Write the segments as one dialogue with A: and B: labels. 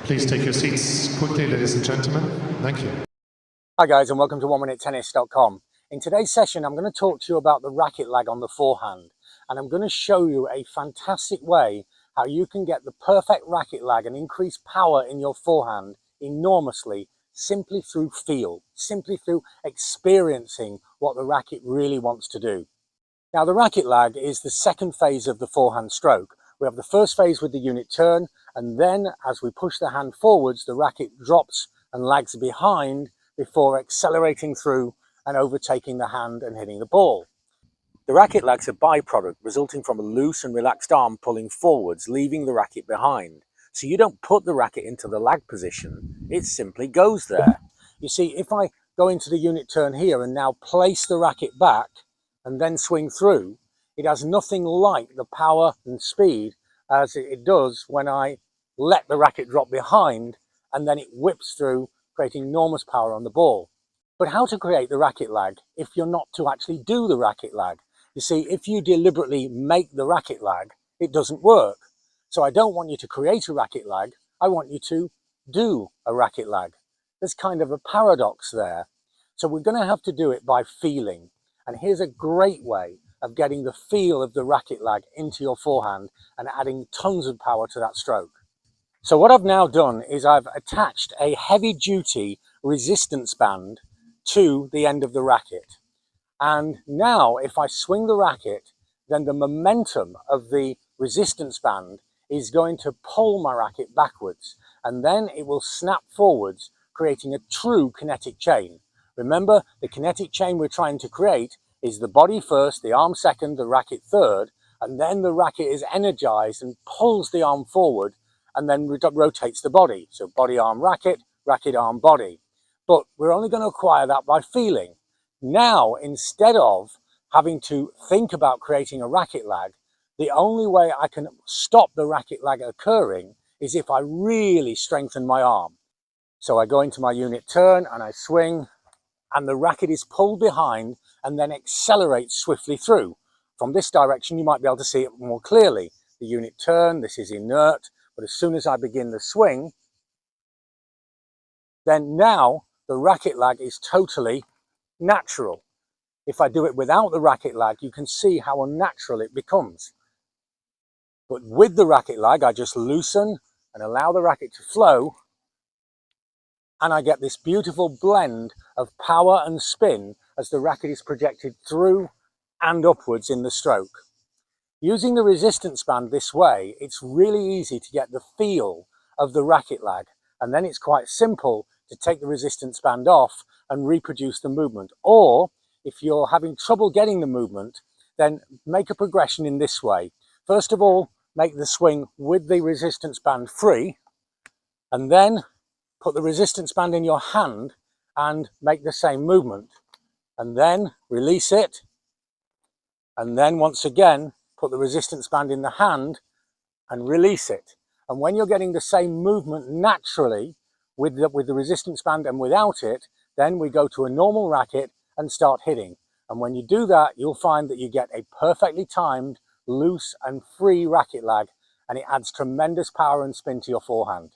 A: Please take your seats quickly, ladies and gentlemen. Thank you.
B: Hi guys, and welcome to 1minutetennis.com. In today's session, I'm going to talk to you about the racket lag on the forehand, and I'm going to show you a fantastic way how you can get the perfect racket lag and increase power in your forehand enormously simply through feel, simply through experiencing what the racket really wants to do. Now, the racket lag is the second phase of the forehand stroke. We have the first phase with the unit turn, and then as we push the hand forwards, the racket drops and lags behind before accelerating through and overtaking the hand and hitting the ball. The racket lag's a byproduct resulting from a loose and relaxed arm pulling forwards, leaving the racket behind. So you don't put the racket into the lag position, it simply goes there. You see, if I go into the unit turn here and now place the racket back and then swing through, it has nothing like the power and speed as it does when I let the racket drop behind and then it whips through, creating enormous power on the ball. But how to create the racket lag if you're not to actually do the racket lag? You see, if you deliberately make the racket lag, it doesn't work. So I don't want you to create a racket lag, I want you to do a racket lag. There's kind of a paradox there. So we're going to have to do it by feeling. And here's a great way of getting the feel of the racket lag into your forehand and adding tons of power to that stroke. So what I've now done is I've attached a heavy duty resistance band to the end of the racket. And now if I swing the racket, then the momentum of the resistance band is going to pull my racket backwards, and then it will snap forwards, creating a true kinetic chain. Remember, the kinetic chain we're trying to create is the body first, the arm second, the racket third, and then the racket is energized and pulls the arm forward and then rotates the body. So body, arm, racket, racket, arm, body. But we're only going to acquire that by feeling. Now, instead of having to think about creating a racket lag, the only way I can stop the racket lag occurring is if I really strengthen my arm. So I go into my unit turn and I swing, and the racket is pulled behind and then accelerates swiftly through. From this direction, you might be able to see it more clearly. The unit turn, this is inert, but as soon as I begin the swing, then now the racket lag is totally natural. If I do it without the racket lag, you can see how unnatural it becomes. But with the racket lag, I just loosen and allow the racket to flow, and I get this beautiful blend of power and spin as the racket is projected through and upwards in the stroke. Using the resistance band this way, it's really easy to get the feel of the racket lag, and then it's quite simple to take the resistance band off and reproduce the movement. Or if you're having trouble getting the movement, then make a progression in this way. First of all, make the swing with the resistance band free, and then put the resistance band in your hand and make the same movement, and then release it, and then once again put the resistance band in the hand and release it. And when you're getting the same movement naturally with the resistance band and without it, then we go to a normal racket and start hitting. And when you do that, you'll find that you get a perfectly timed, loose and free racket lag, and it adds tremendous power and spin to your forehand.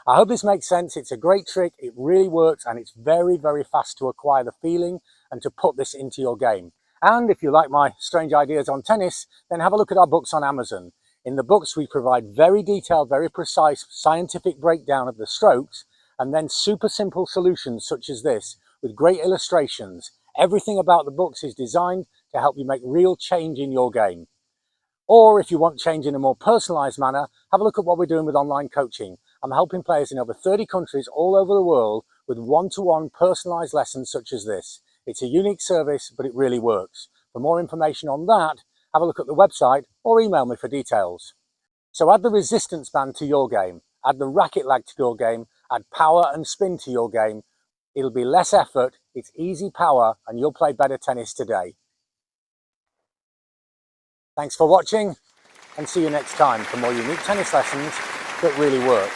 B: I hope this makes sense. It's a great trick, it really works, and it's very, very fast to acquire the feeling and to put this into your game. And if you like my strange ideas on tennis, then have a look at our books on Amazon. In the books, we provide very detailed, very precise scientific breakdown of the strokes, and then super simple solutions such as this, with great illustrations. Everything about the books is designed to help you make real change in your game. Or if you want change in a more personalized manner, have a look at what we're doing with online coaching. I'm helping players in over 30 countries all over the world with one-to-one personalized lessons such as this. It's a unique service, but it really works. For more information on that, have a look at the website or email me for details. So add the resistance band to your game, add the racket lag to your game, add power and spin to your game. It'll be less effort, it's easy power, and you'll play better tennis today. Thanks for watching, and see you next time for more unique tennis lessons that really work.